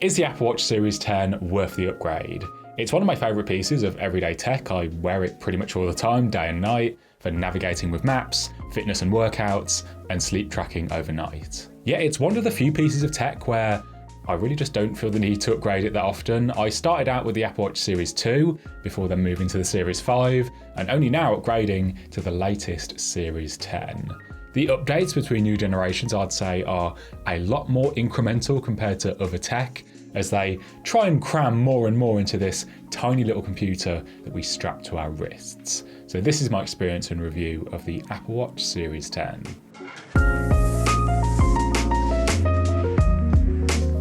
Is the Apple Watch Series 10 worth the upgrade? It's one of my favourite pieces of everyday tech. I wear it pretty much all the time, day and night, for navigating with maps, fitness and workouts, and sleep tracking overnight. Yet it's one of the few pieces of tech where I really just don't feel the need to upgrade it that often. I started out with the Apple Watch Series 2, before then moving to the Series 5, and only now upgrading to the latest Series 10. The updates between new generations, I'd say, are a lot more incremental compared to other tech, as they try and cram more and more into this tiny little computer that we strap to our wrists. So this is my experience and review of the Apple Watch Series 10.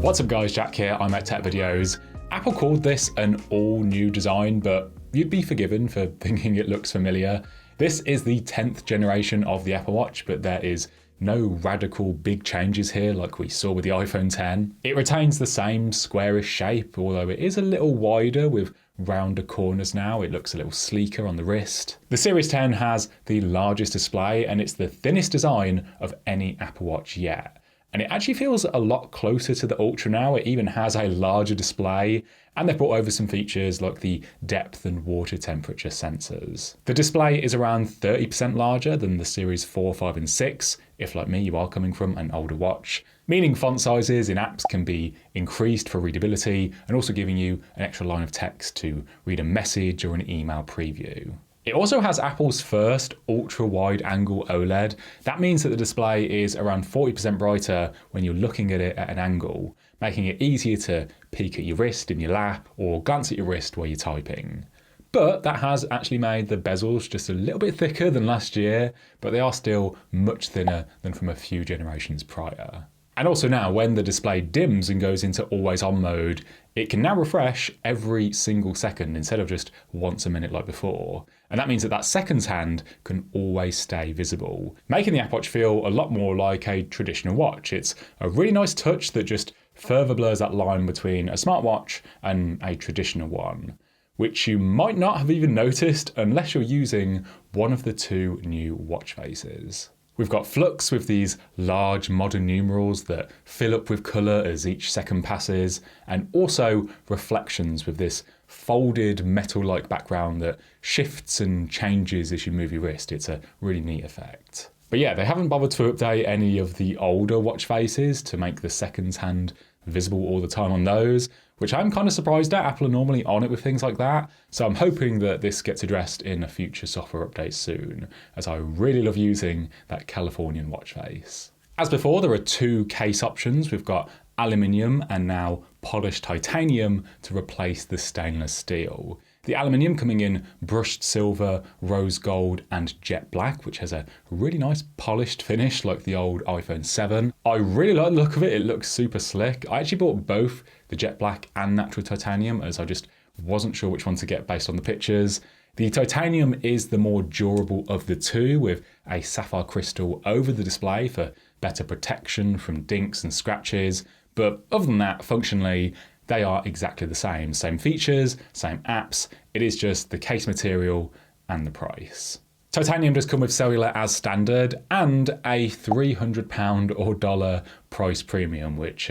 What's up guys, Jack here, I'm at Tech Videos. Apple called this an all-new design, but you'd be forgiven for thinking it looks familiar. This is the 10th generation of the Apple Watch, but there is no radical big changes here like we saw with the iPhone 10. It retains the same squarish shape, although it is a little wider with rounder corners now. It looks a little sleeker on the wrist. The Series 10 has the largest display and it's the thinnest design of any Apple Watch yet. And it actually feels a lot closer to the Ultra now. It even has a larger display, and they've brought over some features like the depth and water temperature sensors. The display is around 30% larger than the Series 4, 5 and 6, if like me you are coming from an older watch, meaning font sizes in apps can be increased for readability and also giving you an extra line of text to read a message or an email preview. It also has Apple's first ultra-wide angle OLED. That means that the display is around 40% brighter when you're looking at it at an angle, making it easier to peek at your wrist in your lap or glance at your wrist while you're typing. But that has actually made the bezels just a little bit thicker than last year, but they are still much thinner than from a few generations prior. And also now, when the display dims and goes into always on mode, it can now refresh every single second instead of just once a minute like before. And that means that that seconds hand can always stay visible, making the Apple Watch feel a lot more like a traditional watch. It's a really nice touch that just further blurs that line between a smartwatch and a traditional one, which you might not have even noticed unless you're using one of the two new watch faces. We've got flux with these large modern numerals that fill up with colour as each second passes, and also reflections with this folded metal-like background that shifts and changes as you move your wrist. It's a really neat effect. But yeah, they haven't bothered to update any of the older watch faces to make the seconds hand visible all the time on those, which I'm kind of surprised at. Apple are normally on it with things like that, so I'm hoping that this gets addressed in a future software update soon, as I really love using that Californian watch face. As before, there are two case options. We've got aluminium and now polished titanium to replace the stainless steel. The aluminium coming in brushed silver, rose gold and jet black, which has a really nice polished finish like the old iPhone 7. I really like the look of it. It looks super slick. I actually bought both the jet black and natural titanium as I just wasn't sure which one to get based on the pictures. The titanium is the more durable of the two, with a sapphire crystal over the display for better protection from dinks and scratches. But other than that, functionally, they are exactly the same. Same features, same apps. It is just the case material and the price. Titanium does come with cellular as standard and a £300 or dollar price premium, which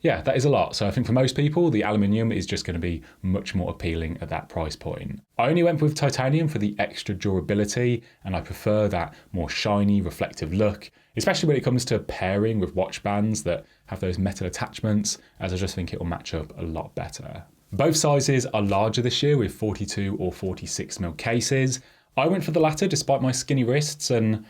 yeah, that is a lot. So I think for most people, the aluminium is just going to be much more appealing at that price point. I only went with titanium for the extra durability, and I prefer that more shiny, reflective look, especially when it comes to pairing with watch bands that have those metal attachments, as I just think it will match up a lot better. Both sizes are larger this year with 42 or 46mm cases. I went for the latter despite my skinny wrists, and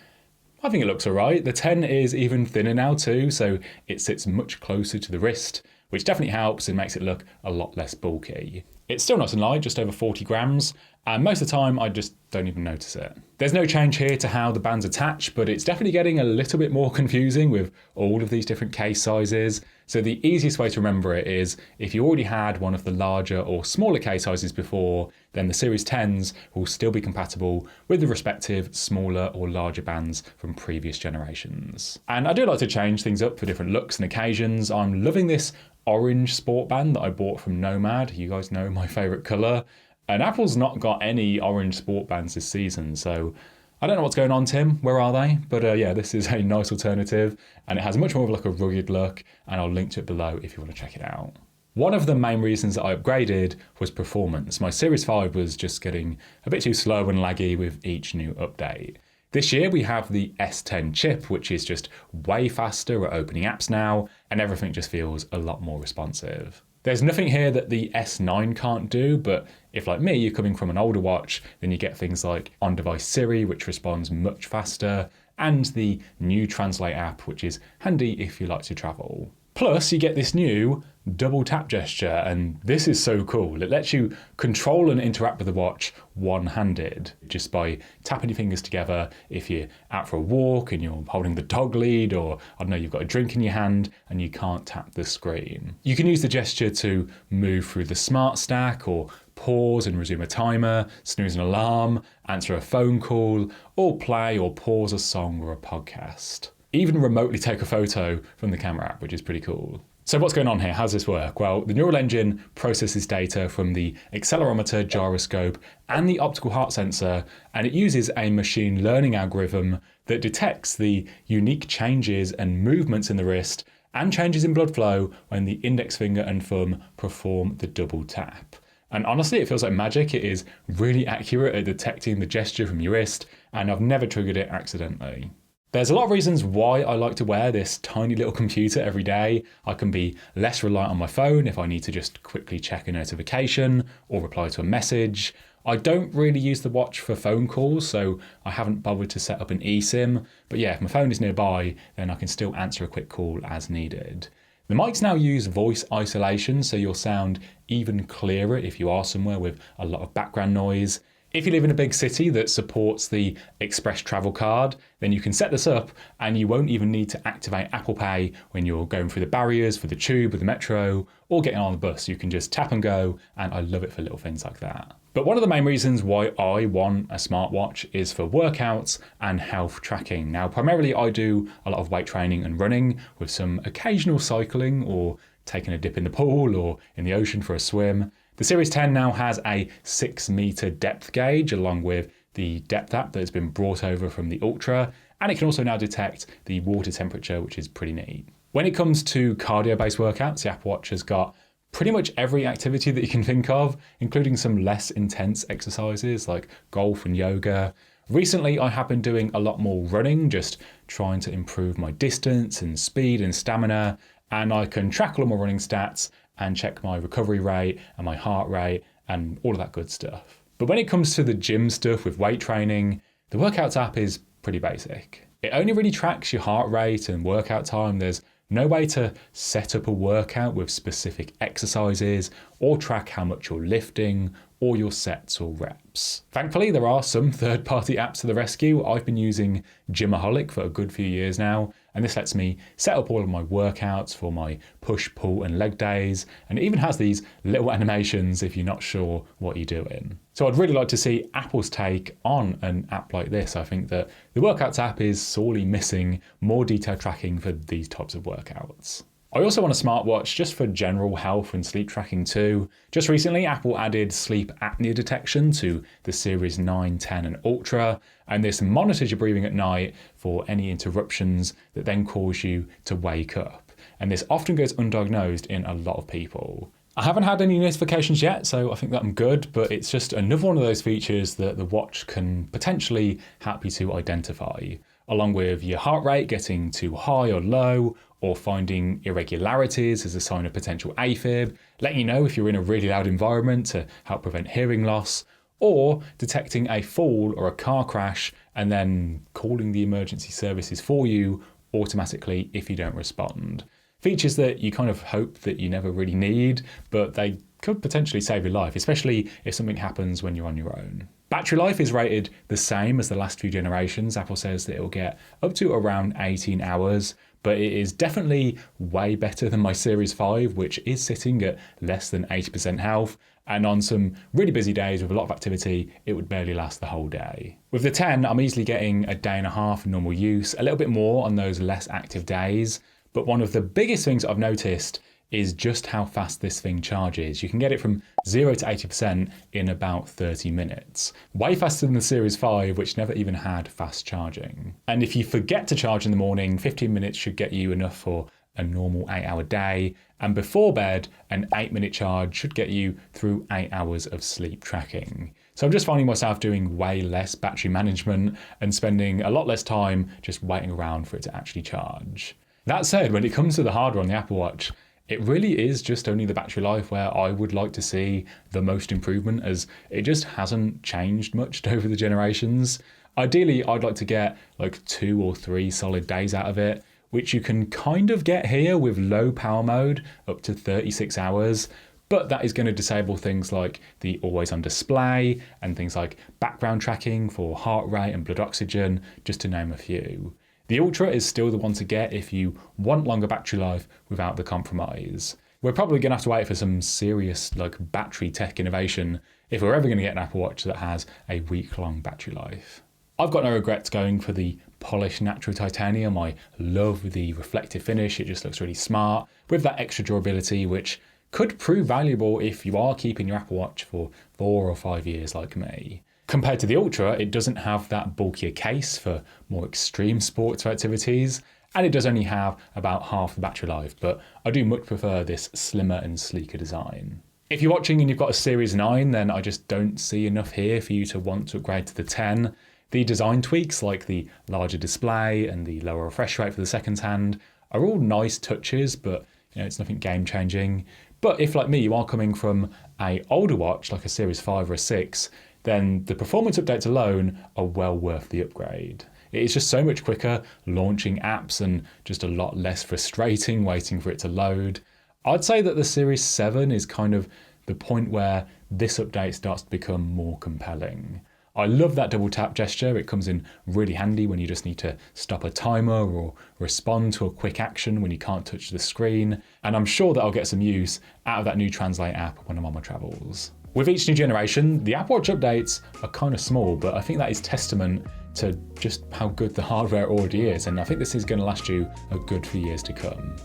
I think it looks alright. The 10 is even thinner now too, so it sits much closer to the wrist, which definitely helps and makes it look a lot less bulky. It's still nice and light, just over 40 grams, and most of the time I just don't even notice it. There's no change here to how the bands attach, but it's definitely getting a little bit more confusing with all of these different case sizes. So the easiest way to remember it is if you already had one of the larger or smaller case sizes before, then the Series 10s will still be compatible with the respective smaller or larger bands from previous generations. And I do like to change things up for different looks and occasions. I'm loving this orange sport band that I bought from Nomad. You guys know my favourite colour. And Apple's not got any orange sport bands this season, so I don't know what's going on, Tim. Where are they? But yeah, this is a nice alternative, and it has much more of like a rugged look, and I'll link to it below if you want to check it out. One of the main reasons that I upgraded was performance. My Series 5 was just getting a bit too slow and laggy with each new update. This year we have the S10 chip, which is just way faster at opening apps now, and everything just feels a lot more responsive. There's nothing here that the S9 can't do, but if like me, you're coming from an older watch, then you get things like on-device Siri, which responds much faster, and the new Translate app, which is handy if you like to travel. Plus, you get this new double tap gesture, and this is so cool. It lets you control and interact with the watch one-handed, just by tapping your fingers together if you're out for a walk and you're holding the dog lead, or I don't know, you've got a drink in your hand and you can't tap the screen. You can use the gesture to move through the smart stack, or pause and resume a timer, snooze an alarm, answer a phone call, or play or pause a song or a podcast. Even remotely take a photo from the camera app, which is pretty cool. So what's going on here? How does this work? Well, the neural engine processes data from the accelerometer, gyroscope, and the optical heart sensor, and it uses a machine learning algorithm that detects the unique changes and movements in the wrist and changes in blood flow when the index finger and thumb perform the double tap. And honestly, it feels like magic. It is really accurate at detecting the gesture from your wrist, and I've never triggered it accidentally. There's a lot of reasons why I like to wear this tiny little computer every day. I can be less reliant on my phone if I need to just quickly check a notification or reply to a message. I don't really use the watch for phone calls, so I haven't bothered to set up an eSIM. But yeah, if my phone is nearby, then I can still answer a quick call as needed. The mics now use voice isolation, so you'll sound even clearer if you are somewhere with a lot of background noise. If you live in a big city that supports the Express Travel Card, then you can set this up and you won't even need to activate Apple Pay when you're going through the barriers for the tube or the metro or getting on the bus. You can just tap and go, and I love it for little things like that. But one of the main reasons why I want a smartwatch is for workouts and health tracking. Now, primarily I do a lot of weight training and running with some occasional cycling or taking a dip in the pool or in the ocean for a swim. The Series 10 now has a 6-meter depth gauge along with the depth app that has been brought over from the Ultra, and it can also now detect the water temperature, which is pretty neat. When it comes to cardio-based workouts, the Apple Watch has got pretty much every activity that you can think of, including some less intense exercises like golf and yoga. Recently, I have been doing a lot more running, just trying to improve my distance and speed and stamina, and I can track all of my running stats and check my recovery rate and my heart rate and all of that good stuff. But when it comes to the gym stuff with weight training, the Workouts app is pretty basic. It only really tracks your heart rate and workout time. There's no way to set up a workout with specific exercises or track how much you're lifting or your sets or reps. Thankfully, there are some third-party apps to the rescue. I've been using Gymaholic for a good few years now, and this lets me set up all of my workouts for my push, pull, and leg days, and it even has these little animations if you're not sure what you're doing. So I'd really like to see Apple's take on an app like this. I think that the Workouts app is sorely missing more detailed tracking for these types of workouts. I also want a smartwatch just for general health and sleep tracking too. Just recently, Apple added sleep apnea detection to the Series 9, 10 and Ultra, and this monitors your breathing at night for any interruptions that then cause you to wake up. And this often goes undiagnosed in a lot of people. I haven't had any notifications yet, so I think that I'm good, but it's just another one of those features that the watch can potentially help you to identify, along with your heart rate getting too high or low, or finding irregularities as a sign of potential AFib, letting you know if you're in a really loud environment to help prevent hearing loss, or detecting a fall or a car crash and then calling the emergency services for you automatically if you don't respond. Features that you kind of hope that you never really need, but they could potentially save your life, especially if something happens when you're on your own. Battery life is rated the same as the last few generations. Apple says that it will get up to around 18 hours, but it is definitely way better than my Series 5, which is sitting at less than 80% health. And on some really busy days with a lot of activity, it would barely last the whole day. With the 10, I'm easily getting a day and a half in normal use, a little bit more on those less active days. But one of the biggest things I've noticed is just how fast this thing charges. You can get it from 0 to 80% in about 30 minutes. Way faster than the Series 5, which never even had fast charging. And if you forget to charge in the morning, 15 minutes should get you enough for a normal 8-hour day, and before bed, an 8-minute charge should get you through 8 hours of sleep tracking. So I'm just finding myself doing way less battery management and spending a lot less time just waiting around for it to actually charge. That said, when it comes to the hardware on the Apple Watch, it really is just only the battery life where I would like to see the most improvement, as it just hasn't changed much over the generations. Ideally, I'd like to get like 2 or 3 solid days out of it, which you can kind of get here with low power mode up to 36 hours. But that is going to disable things like the always on display and things like background tracking for heart rate and blood oxygen, just to name a few. The Ultra is still the one to get if you want longer battery life without the compromise. We're probably going to have to wait for some serious like battery tech innovation if we're ever going to get an Apple Watch that has a week-long battery life. I've got no regrets going for the polished natural titanium. I love the reflective finish. It just looks really smart with that extra durability, which could prove valuable if you are keeping your Apple Watch for 4 or 5 years like me. Compared to the Ultra, it doesn't have that bulkier case for more extreme sports or activities, and it does only have about half the battery life, but I do much prefer this slimmer and sleeker design. If you're watching and you've got a Series 9, then I just don't see enough here for you to want to upgrade to the 10. The design tweaks, like the larger display and the lower refresh rate for the second hand, are all nice touches, but it's nothing game-changing. But if, like me, you are coming from an older watch, like a Series 5 or a 6, then the performance updates alone are well worth the upgrade. It is just so much quicker launching apps and just a lot less frustrating waiting for it to load. I'd say that the Series 7 is kind of the point where this update starts to become more compelling. I love that double tap gesture. It comes in really handy when you just need to stop a timer or respond to a quick action when you can't touch the screen. And I'm sure that I'll get some use out of that new Translate app when I'm on my travels. With each new generation, the Apple Watch updates are kind of small, but I think that is testament to just how good the hardware already is. And I think this is going to last you a good few years to come.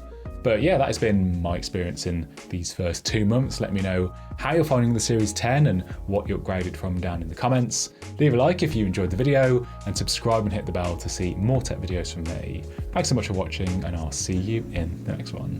But yeah, that has been my experience in these first 2 months. Let me know how you're finding the Series 10 and what you upgraded from down in the comments. Leave a like if you enjoyed the video and subscribe and hit the bell to see more tech videos from me. Thanks so much for watching, and I'll see you in the next one.